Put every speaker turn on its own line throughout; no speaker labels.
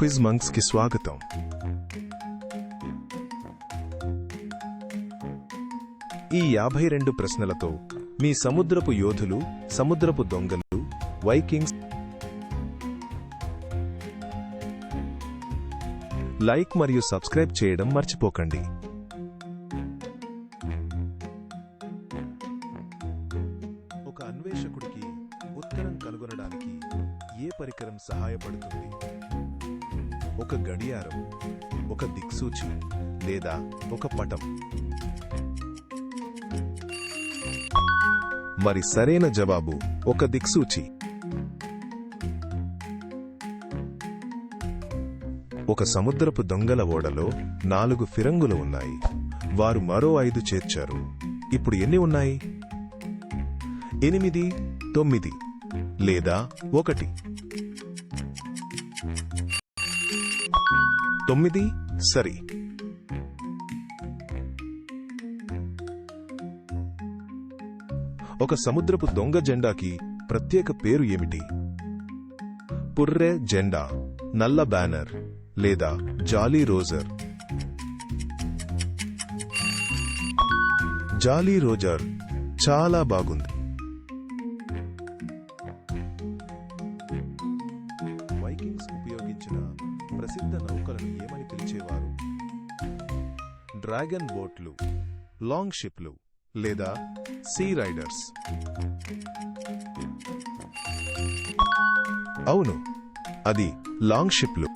Quiz monks కి స్వాగతం. ఈ 52 ప్రశ్నలతో మీ సముద్రపు యోధులు, సముద్రపు దొంగలు, వైకింగ్స్. లైక్ మరియు సబ్స్క్రైబ్ చేయడం మర్చిపోకండి. ఒక అన్వేషకుడికి ఉత్తరం కనుగొనడానికి ఏ పరికరం సహాయపడుతుంది? ఒక గడియారం, ఒక దిక్సూచి, లేదా ఒక పటం? మరి సరైన జవాబు ఒక దిక్సూచి. ఒక సముద్రపు దొంగల ఓడలో 4 ఫిరంగులు ఉన్నాయి. వారు మరో 5 చేర్చారు. ఇప్పుడు ఎన్ని ఉన్నాయి? 8, 9 లేదా 1? 9 సరి. ఒక సముద్రపు దొంగ జెండాకి ప్రత్యేక పేరు ఏమిటి? పుర్రె జెండా, నల్ల బ్యానర్ లేదా జాలీ రోజర్? జాలీ రోజర్ చాలా బాగుంది. వైకింగ్స్ ఉపయోగించిన ప్రసిద్ధ నౌకలను ఏమని పిలిచేవారు? డ్రాగన్ బోట్లు, లాంగ్ షిప్లు లేదా సీ రైడర్స్? అవును, అది లాంగ్ షిప్లు.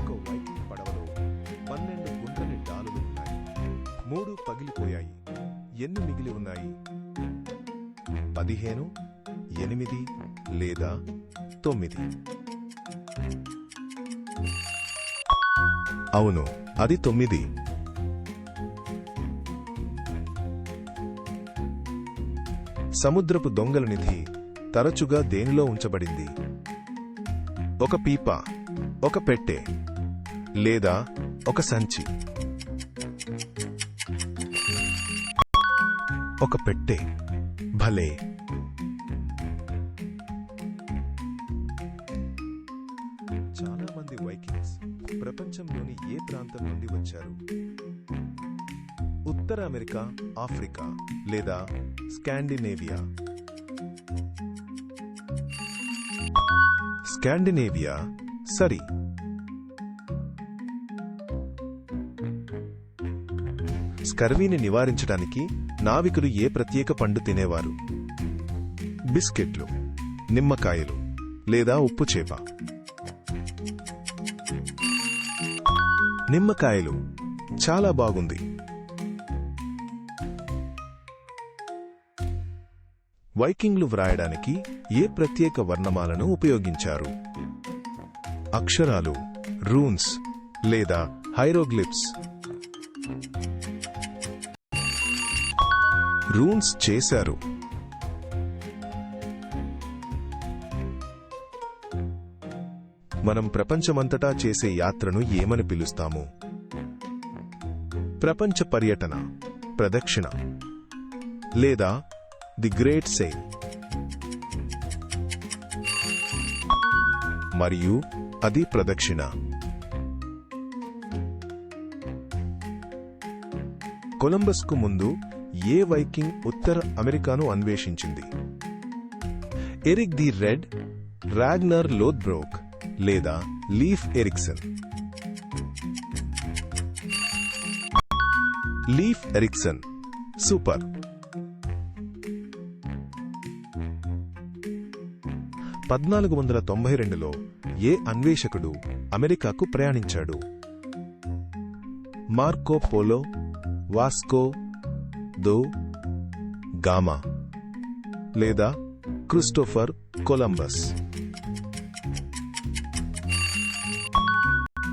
ఒక వైకింగ్ పడవలో 12 గుండ్రని డాలులు ఉన్నాయి. 3 పగిలిపోయాయి. ఎన్ని మిగిలి ఉన్నాయి? 15, 8 లేదా 9? అవును, అది 9. సముద్రపు దొంగల నిధి తరచుగా దేనిలో ఉంచబడింది? ఒక పీప, ఒక పెట్టె లేదా ఒక సంచి? ఒక పెట్టె. భలే. చాలా మంది వైకింగ్స్ ప్రపంచంలోని ఏ ప్రాంతం నుండి వచ్చారు? ఉత్తర అమెరికా, ఆఫ్రికా లేదా స్కాండినేవియా? స్కాండినేవియా సరి. స్కర్వీని నివారించడానికి నావికులు ఏ ప్రత్యేక పండు తినేవారు? బిస్కెట్లు, నిమ్మకాయలు లేదా ఉప్పు చేప? నిమ్మకాయలు చాలా బాగుంది. వైకింగ్లు వ్రాయడానికి ఏ ప్రత్యేక వర్ణమాలను ఉపయోగించారు? అక్షరాలు, రూన్స్ లేదా హైరోగ్లిప్స్? రూన్స్ చేశారు. మనం ప్రపంచమంతటా చేసే యాత్రను ఏమని పిలుస్తాము? ప్రపంచ పర్యటన, ప్రదక్షిణ లేదా ది గ్రేట్ సెయిల్? మరియు అది ప్రదక్షిణ. కొలంబస్కు ముందు ఏ వైకింగ్ ఉత్తర అమెరికాను అన్వేషించింది? Eric the Red, Ragnar Lothbrok లేదా Leif Erikson? Leif Erikson super. 1492లో ఏ అన్వేషకుడు అమెరికాకు ప్రయాణించాడు? Marco Polo, Vasco da Gama లేదా క్రిస్టోఫర్ కొలంబస్?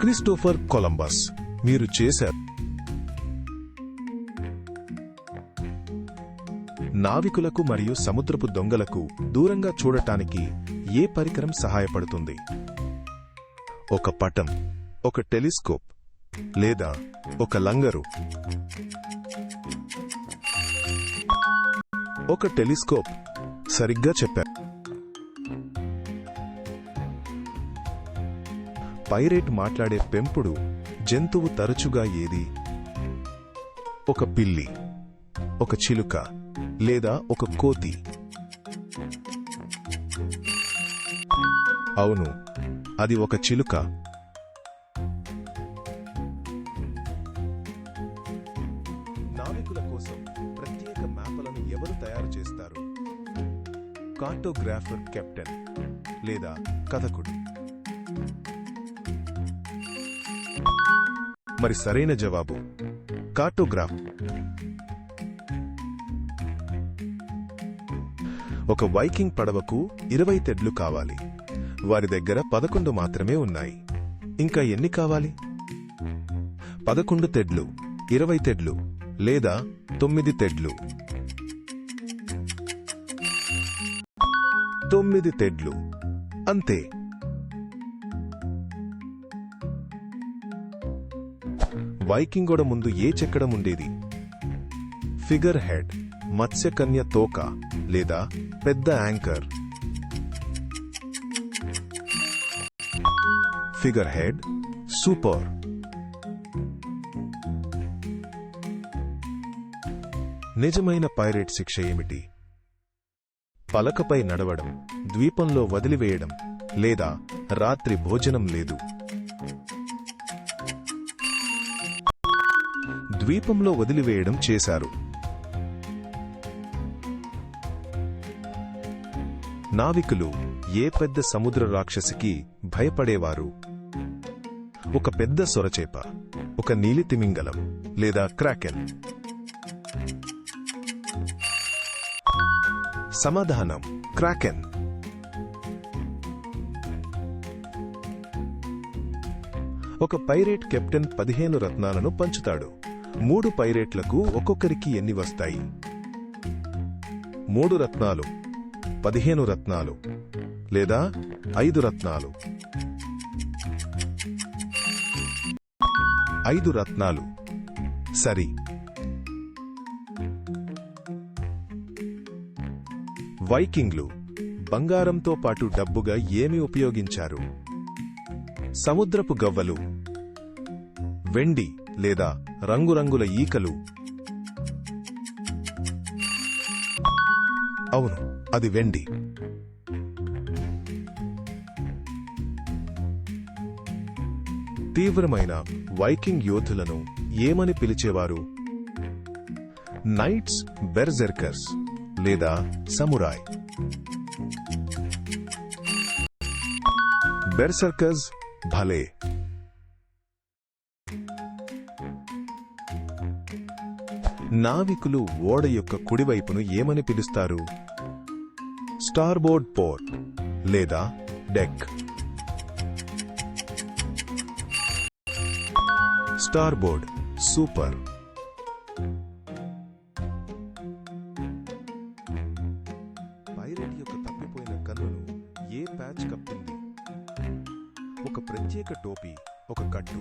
Christopher Columbus. మీరు చేశారు. నావికులకు మరియు సముద్రపు దొంగలకు దూరంగా చూడటానికి ఏ పరికరం సహాయపడుతుంది? ఒక పటం, ఒక టెలిస్కోప్ లేదా ఒక లంగరు? ఒక టెలిస్కోప్. సరిగ్గా చెప్పారు. పైరేట్ మాట్లాడే పెంపుడు జంతువు తరచుగా ఏది? ఒక పిల్లి, ఒక చిలుక, లేదా ఒక కోతి? అవును, అది ఒక చిలుక. నావికుల కోసం ప్రత్యేక మ్యాప్లను ఎవరు తయారు చేస్తారు? కార్టోగ్రాఫర్ కెప్టెన్ లేదా కథకుడు? మరి సరైన జవాబు కార్టోగ్రాఫ్. ఒక వైకింగ్ పడవకు 20 తెడ్లు కావాలి. వారి దగ్గర 11 మాత్రమే ఉన్నాయి. ఇంకా ఎన్ని కావాలి? 11 తెడ్లు, 20 తెడ్లు, లేదా 9 తెడ్లు? 9 తెడ్లు అంతే. వైకింగ్ ఓడ ముందు ఏ చెక్కడం ఉండేది? ఫిగర్ హెడ్, మత్స్యకన్య తోక, లేదా పెద్ద యాంకర్? Figure head. సూపర్. నిజమైన పైరేట్ శిక్ష ఏమిటి? పలకపై నడవడం, ద్వీపంలో వదిలివేయడం, లేదా రాత్రి భోజనం లేదు? ద్వీపంలో వదిలివేయడం చేశారు. నావికులు ఏ పెద్ద సముద్ర రాక్షసికి భయపడేవారు? ఒక పెద్ద సొరచేప, ఒక నీలి తిమింగలం, లేదా క్రాకెన్? సమాధానం క్రాకెన్. ఒక పైరేట్ కెప్టెన్ 15 రత్నాలను పంచుతాడు. 3 పైరేట్లకు ఒక్కొక్కరికి ఎన్ని వస్తాయి? 3 రత్నాలు, 15 రత్నాలు, లేదా 5 రత్నాలు? 5 రత్నాలు సరి. వైకింగ్లు బంగారంతో పాటు డబ్బుగా ఏమి ఉపయోగించారు? సముద్రపు గవ్వలు, వెండి లేదా రంగురంగుల ఈకలు? అవును, అది వెండి. తీవ్రమైన వైకింగ్ యోధులను ఏమని పిలిచేవారు? నైట్స్, బెర్జెర్కర్స్, లేదా సమురాయ్? బెర్సర్కర్స్ భలే. నావికులు ఓడ యొక్క కుడివైపును ఏమని పిలుస్తారు? స్టార్బోర్డ్ పోర్ట్, లేదా డెక్? స్టార్బోర్డ్. సూపర్. పైరేట్ యొక్క తప్పిపోయిన కన్నును ఏ ప్యాచ్ కప్పింది? ఒక ప్రత్యేక టోపీ, ఒక కట్టు,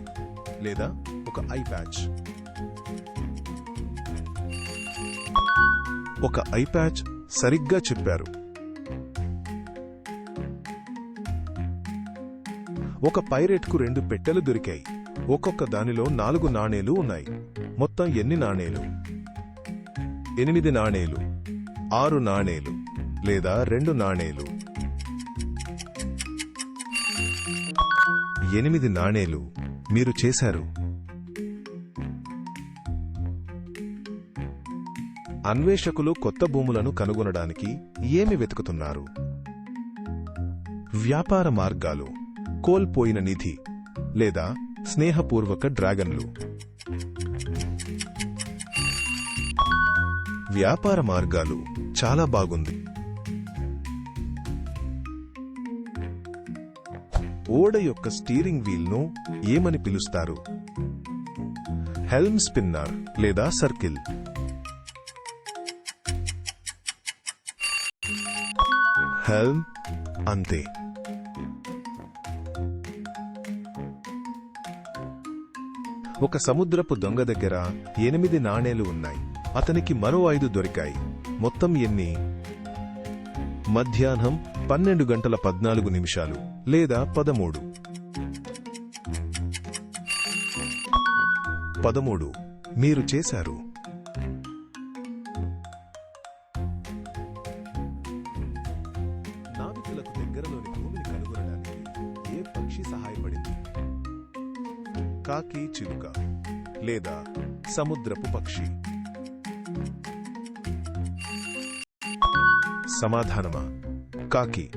లేదా ఒక ఐ ప్యాచ్? ఒక ఐ ప్యాచ్. సరిగ్గా చెప్పారు. ఒక పైరేట్కు 2 పెట్టెలు దొరికాయి. ఒక్కొక్క దానిలో 4 నాణేలు ఉన్నాయి. మొత్తం ఎన్ని నాణేలు? 8 నాణేలు, 6 నాణేలు, లేదా 2 నాణేలు? 8 నాణేలు. మీరు చేశారు. అన్వేషకులు కొత్త భూములను కనుగొనడానికి ఏమి వెతుకుతున్నారు? వ్యాపార మార్గాలు, కోల్పోయిన నిధి, లేదా స్నేహపూర్వక డ్రాగన్లు? వ్యాపార మార్గాలు. చాలా బాగుంది. ఓడ యొక్క స్టీరింగ్ వీల్ను ఏమని పిలుస్తారు? హెల్మ్ స్పిన్నర్, లేదా సర్కిల్? హెల్మ్ అంతే. ఒక సముద్రపు దొంగ దగ్గర 8 నాణేలు ఉన్నాయి. అతనికి మరో 5 దొరికాయి. మొత్తం ఎన్ని? మధ్యాహ్నం 12:14 లేదా 13? 13 మీరు చేశారు. నావికులకు దగ్గరలోని భూమిని కనుగొనడానికి ఏ పక్షి సహాయపడింది? కాకి, చిలుక లేదా సముద్రపు పక్షి? సమాధానమా కాకి.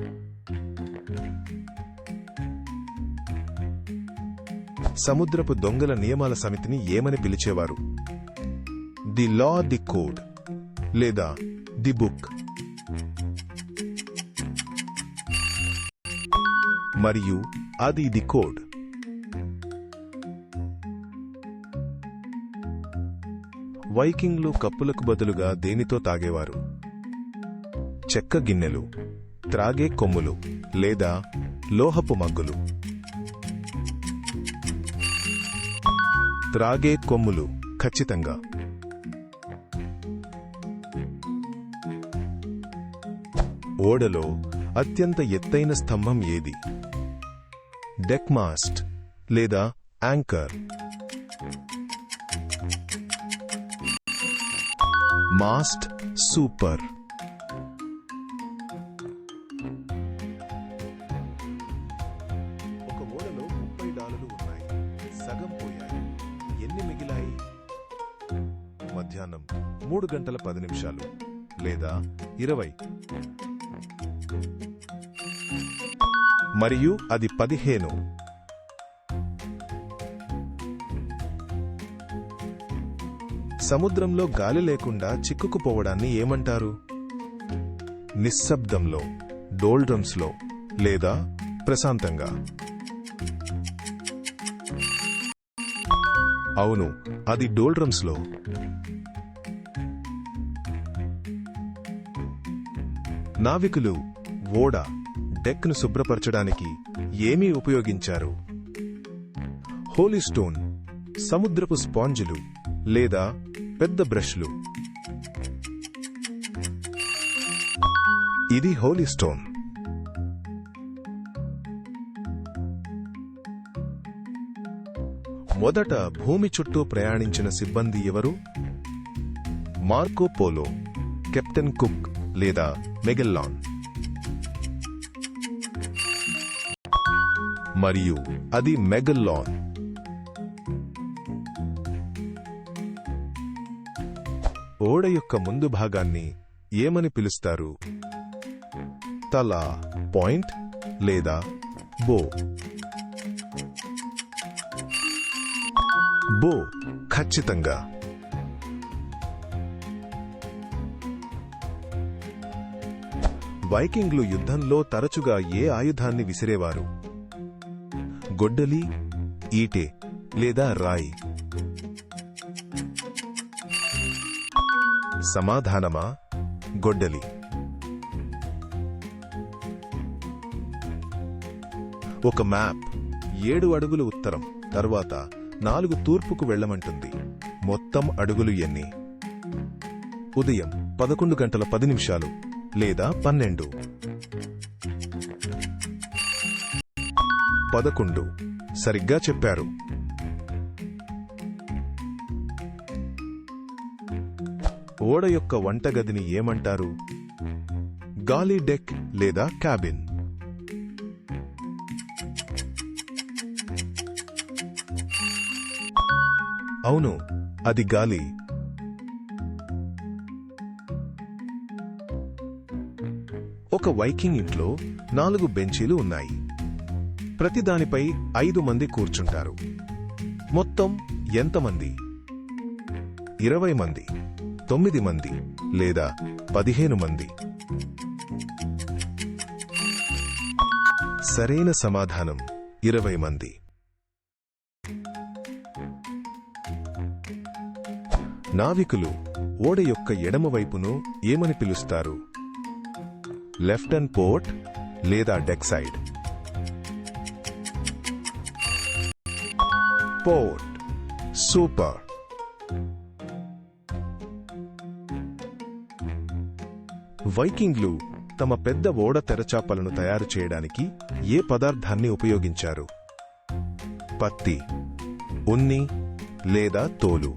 సముద్రపు దొంగల నియమాల సమితిని ఏమని పిలిచేవారు? ది లా, ది కోడ్ లేదా ది బుక్? మరియు అది ది కోడ్. వైకింగ్లు కప్పులకు బదులుగా దేనితో తాగేవారు? చెక్క గిన్నెలు, త్రాగే కొమ్ములు లేదా లోహపు మగ్గులు? త్రాగే కొమ్ములు ఖచ్చితంగా. ఓడలో అత్యంత ఎత్తైన స్తంభం ఏది? డెక్ మాస్ట్ లేదా యాంకర్? మాస్ట్. సూపర్. ఒక ఓడలో $30 ఉన్నాయి, సగం పోయాయి. ఎన్ని మిగిలాయి? మధ్యాహ్నం 3:10 లేదా 20. మరియు అది 15. సముద్రంలో గాలి లేకుండా చిక్కుకుపోవడాన్ని ఏమంటారు? నిశ్శబ్దంలో, డోల్డ్రమ్స్లో లేదా ప్రశాంతంగా? అవును, అది డోల్డ్రమ్స్లో. నావికులు ఓడ డెక్ను శుభ్రపరచడానికి ఏమీ ఉపయోగించారు? హోలీస్టోన్, సముద్రపు స్పాంజులు లేదా పెద్ద బ్రష్లు? ఇది హోలీస్టోన్. మొదట భూమి చుట్టూ ప్రయాణించిన సిబ్బంది ఎవరు? మార్కో పోలో, కెప్టెన్ కుక్ లేదా మెగెల్లాన్? మరియు అది మెగెల్లాన్. ఓడ యొక్క ముందు భాగాన్ని ఏమని పిలుస్తారు? తల, పాయింట్ లేదా బో? బో ఖచ్చితంగా. వైకింగ్లు యుద్ధంలో తరచుగా ఏ ఆయుధాన్ని విసిరేవారు? గొడ్డలి, ఈటె లేదా రాయి? సమాధానమా గొడ్డలి. ఒక మ్యాప్ 7 అడుగులు ఉత్తరం తర్వాత 4 తూర్పుకు వెళ్లమంటుంది. మొత్తం అడుగులు ఎన్ని? ఉదయం 11:10 లేదా 12? 11. సరిగ్గా చెప్పారు. ఓడ యొక్క వంటగదిని ఏమంటారు? గాలీ డెక్ లేదా క్యాబిన్? అవును, అది గాలి. ఒక వైకింగ్ ఇంట్లో 4 బెంచీలు ఉన్నాయి. ప్రతిదానిపై 5 మంది కూర్చుంటారు. మొత్తం ఎంతమంది? 20 మంది, 9 మంది లేదా 15 మంది? సరైన సమాధానం 20 మంది. నావికులు ఓడ యొక్క ఎడమవైపును ఏమని పిలుస్తారు? లెఫ్ట్ అండ్ పోర్ట్ లేదా డెక్ సైడ్? పోర్ట్. సూపర్. వైకింగ్లు తమ పెద్ద ఓడ తెరచాపలను తయారు చేయడానికి ఏ పదార్థాన్ని ఉపయోగించారు? పత్తి, ఉన్ని లేదా తోలు?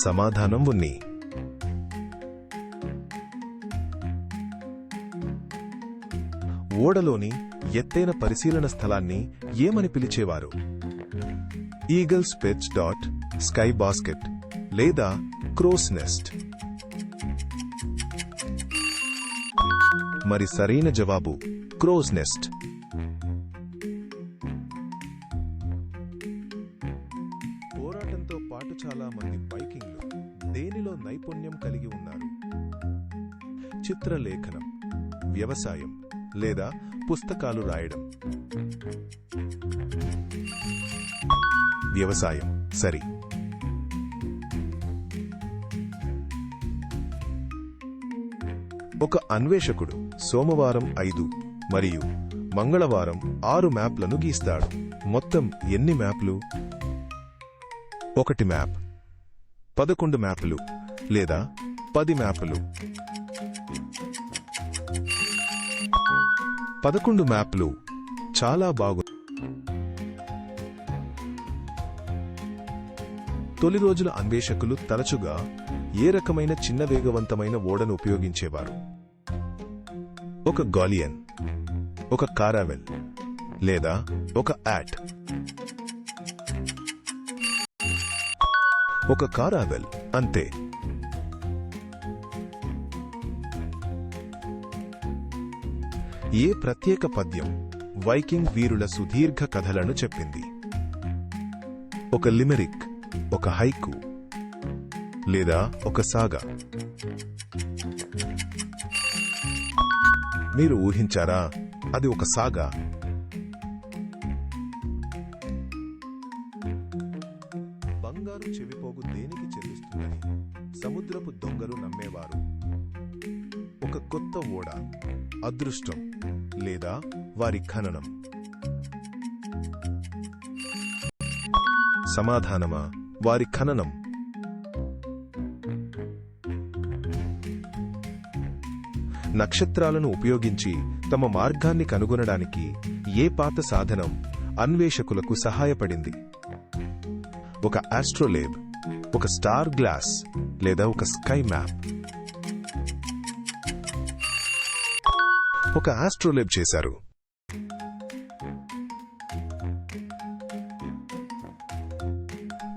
సమాధానం ఉన్ని. ఓడలోని ఎత్తైన పరిశీలన స్థలాన్ని ఏమని పిలిచేవారు? Eagles pitch dot, sky basket లేదా క్రోస్ నెస్ట్? మరి సరైన జవాబు క్రోస్ నెస్ట్. పోరాటంతో పాటు చాలా మంది వైకింగ్లు దేనిలో నైపుణ్యం కలిగి ఉన్నారు? చిత్రలేఖనం, వ్యవసాయం లేదా పుస్తకాలు రాయడం? వ్యవసాయం సరి. ఒక అన్వేషకుడు సోమవారం 5 మరియు మంగళవారం 6 మ్యాప్లను గీస్తాడు. మొత్తం ఎన్ని మ్యాప్లు? 1 మ్యాప్, 11 మ్యాప్లు లేదా 10 మ్యాప్లు? 11 మ్యాప్లు. చాలా బాగుంది. తొలి రోజుల అన్వేషకులు తరచుగా ఏ రకమైన చిన్న వేగవంతమైన ఓడను ఉపయోగించేవారు? ఒక గాలియన్, ఒక కారావెల్ లేదా ఒక యాట్? ఒక కారావెల్ అంతే. ఏ ప్రత్యేక పద్యం వైకింగ్ వీరుల సుదీర్ఘ కథలను చెప్పింది? ఒక లిమెరిక్, ఒక హైకు లేదా ఒక సాగా? మీరు ఊహించారా? అది ఒక సాగా. బంగారు చెవిపోగు దేనికి చెల్లిస్తుందని సముద్రపు దొంగలు నమ్మేవారు? ఒక కొత్త ఓడ, అదృష్టం లేదా వారి ఖననం? సమాధానమా వారి ఖననం. నక్షత్రాలను ఉపయోగించి తమ మార్గాన్ని కనుగొనడానికి ఏ పాత సాధనం అన్వేషకులకు సహాయపడింది? ఒక ఆస్ట్రోలేబ్, ఒక స్టార్ గ్లాస్ లేదా ఒక స్కై మ్యాప్? ఒక ఆస్ట్రోలేబ్ చేశారు.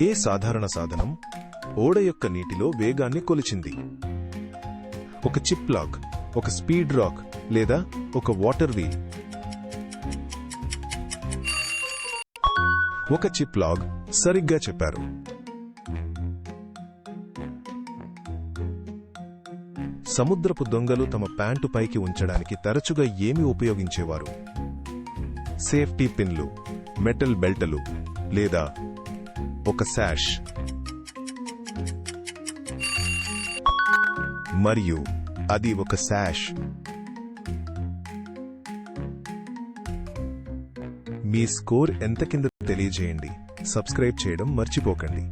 ఏ సాధారణ సాధనం ఓడ యొక్క నీటిలో వేగాన్ని కొలిచింది? ఒక చిప్ లాక్, ఒక స్పీడ్ రాక్ లేదా ఒక వాటర్ వీల్? ఒక చిప్ లాగ్. సరిగ్గా చెప్పారు. సముద్రపు దొంగలు తమ ప్యాంటు పైకి ఉంచడానికి తరచుగా ఏమి ఉపయోగించేవారు? సేఫ్టీ పిన్లు, మెటల్ బెల్టలు లేదా ఒక శాష్? మరియు అది ఒక శాష్. మీ స్కోర్ ఎంత కింద తెలియజేయండి. సబ్స్క్రైబ్ చేయడం మర్చిపోకండి.